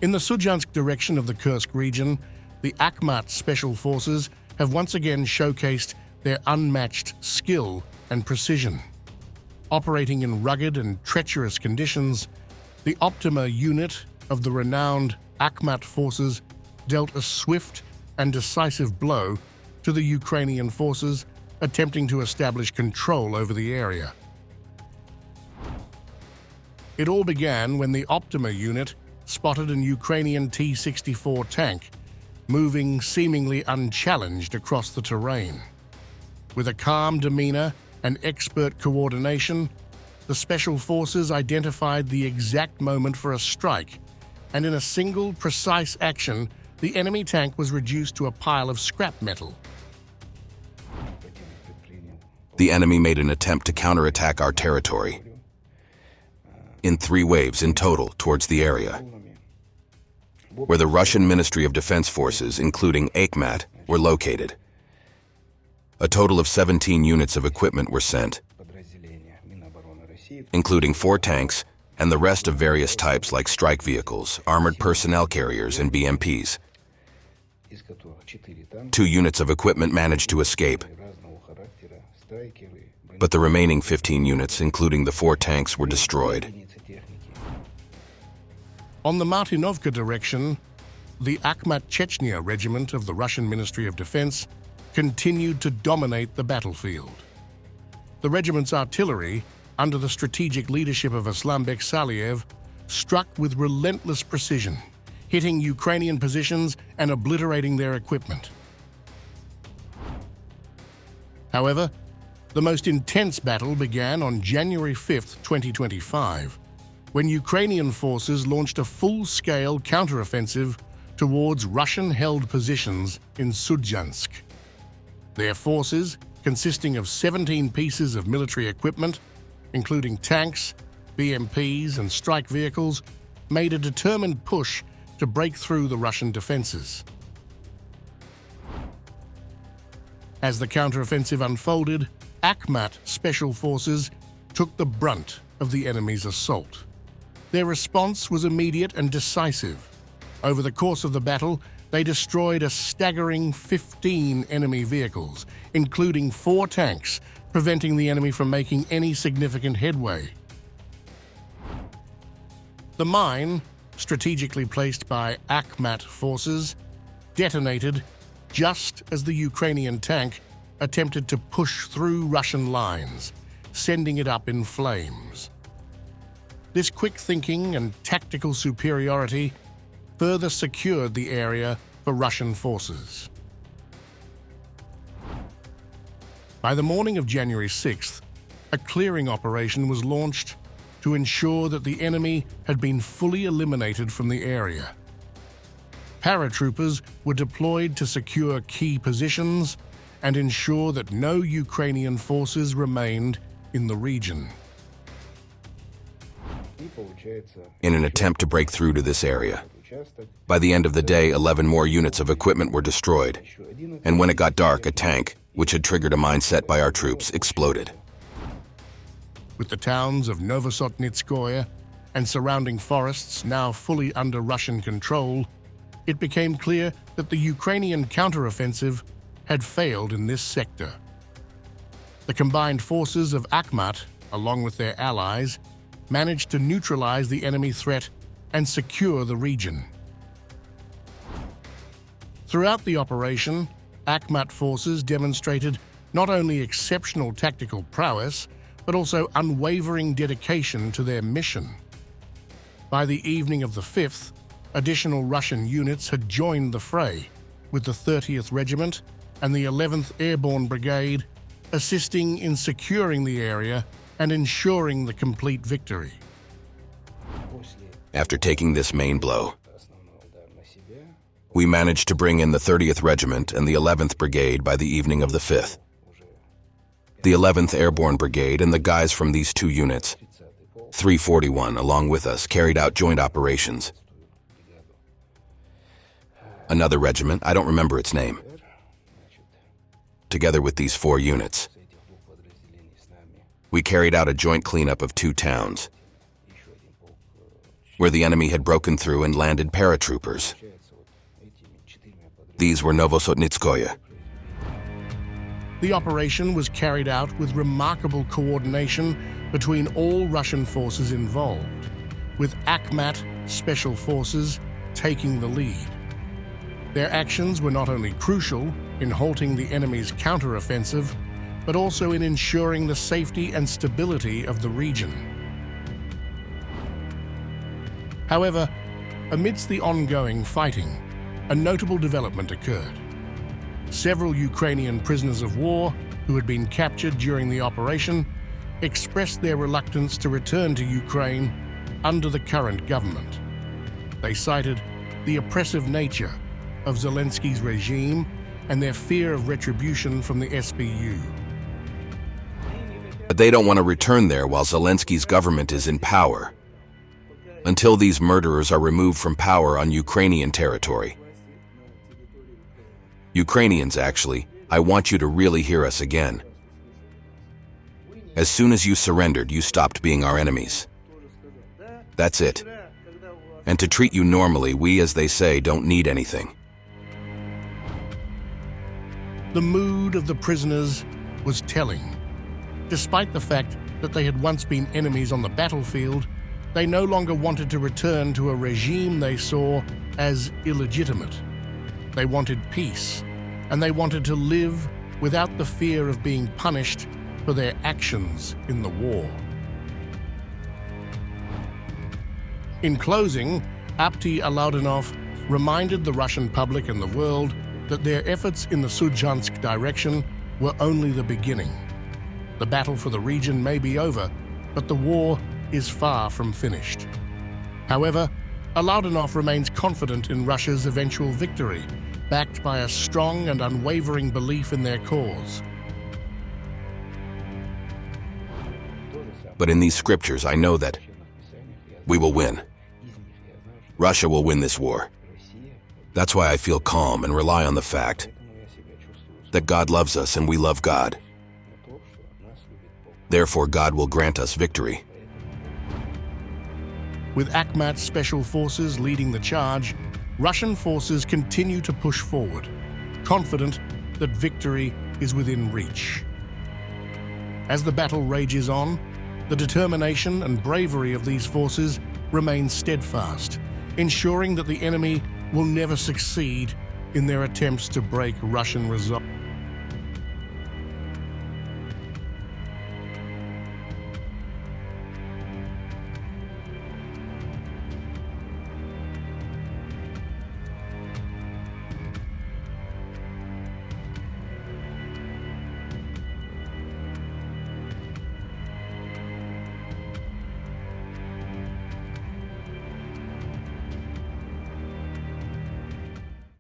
In the Sudzhansk direction of the Kursk region, the Akhmat Special Forces have once again showcased their unmatched skill and precision. Operating in rugged and treacherous conditions, the Optima unit of the renowned Akhmat forces dealt a swift and decisive blow to the Ukrainian forces attempting to establish control over the area. It all began when the Optima unit spotted an Ukrainian T-64 tank moving seemingly unchallenged across the terrain. With a calm demeanor and expert coordination, the Special Forces identified the exact moment for a strike, and in a single, precise action, the enemy tank was reduced to a pile of scrap metal. The enemy made an attempt to counterattack our territory in 3 waves in total towards the area, where the Russian Ministry of Defense forces, including Akhmat, were located. A total of 17 units of equipment were sent, including 4 tanks and the rest of various types like strike vehicles, armored personnel carriers, and BMPs. 2 units of equipment managed to escape, but the remaining 15 units, including the 4 tanks, were destroyed. On the Martinovka direction, the Akhmat-Chechnya regiment of the Russian Ministry of Defense continued to dominate the battlefield. The regiment's artillery, under the strategic leadership of Aslambek Saliev, struck with relentless precision, hitting Ukrainian positions and obliterating their equipment. However, the most intense battle began on January 5, 2025, when Ukrainian forces launched a full-scale counteroffensive towards Russian-held positions in Sudzhansk. Their forces, consisting of 17 pieces of military equipment, including tanks, BMPs, and strike vehicles, made a determined push to break through the Russian defenses. As the counteroffensive unfolded, Akhmat Special Forces took the brunt of the enemy's assault. Their response was immediate and decisive. Over the course of the battle, they destroyed a staggering 15 enemy vehicles, including 4 tanks, preventing the enemy from making any significant headway. The mine, strategically placed by Akhmat forces, detonated just as the Ukrainian tank attempted to push through Russian lines, sending it up in flames. This quick thinking and tactical superiority further secured the area for Russian forces. By the morning of January 6th, a clearing operation was launched to ensure that the enemy had been fully eliminated from the area. Paratroopers were deployed to secure key positions and ensure that no Ukrainian forces remained in the region. In an attempt to break through to this area, by the end of the day, 11 more units of equipment were destroyed, and when it got dark, a tank, which had triggered a mine set by our troops, exploded. With the towns of Novosotnitskoye and surrounding forests now fully under Russian control, it became clear that the Ukrainian counteroffensive had failed in this sector. The combined forces of Akhmat, along with their allies, managed to neutralize the enemy threat and secure the region. Throughout the operation, Akhmat forces demonstrated not only exceptional tactical prowess, but also unwavering dedication to their mission. By the evening of the 5th, additional Russian units had joined the fray, with the 30th Regiment and the 11th Airborne Brigade assisting in securing the area and ensuring the complete victory. After taking this main blow, we managed to bring in the 30th Regiment and the 11th Brigade by the evening of the 5th. The 11th Airborne Brigade and the guys from these 2 units, 341, along with us, carried out joint operations. Another regiment, I don't remember its name, together with these 4 units, we carried out a joint cleanup of 2 towns. where the enemy had broken through and landed paratroopers. These were Novosotnitskoye. The operation was carried out with remarkable coordination between all Russian forces involved, with Akhmat Special Forces taking the lead. Their actions were not only crucial in halting the enemy's counteroffensive, but also in ensuring the safety and stability of the region. However, amidst the ongoing fighting, a notable development occurred. Several Ukrainian prisoners of war who had been captured during the operation expressed their reluctance to return to Ukraine under the current government. They cited the oppressive nature of Zelensky's regime and their fear of retribution from the SBU. But they don't want to return there while Zelensky's government is in power, until these murderers are removed from power on Ukrainian territory. Ukrainians, actually, I want you to really hear us again. As soon as you surrendered, you stopped being our enemies. That's it. And to treat you normally, we, as they say, don't need anything. The mood of the prisoners was telling. Despite the fact that they had once been enemies on the battlefield, they no longer wanted to return to a regime they saw as illegitimate. They wanted peace, and they wanted to live without the fear of being punished for their actions in the war. In closing, Akhmat-Chechnya reminded the Russian public and the world that their efforts in the Sudzhansk direction were only the beginning. The battle for the region may be over, but the war is far from finished. However, Akhmat-Chechnya remains confident in Russia's eventual victory, backed by a strong and unwavering belief in their cause. But in these scriptures, I know that we will win. Russia will win this war. That's why I feel calm and rely on the fact that God loves us and we love God. Therefore, God will grant us victory. With Akhmat's special forces leading the charge, Russian forces continue to push forward, confident that victory is within reach. As the battle rages on, the determination and bravery of these forces remain steadfast, ensuring that the enemy will never succeed in their attempts to break Russian resolve.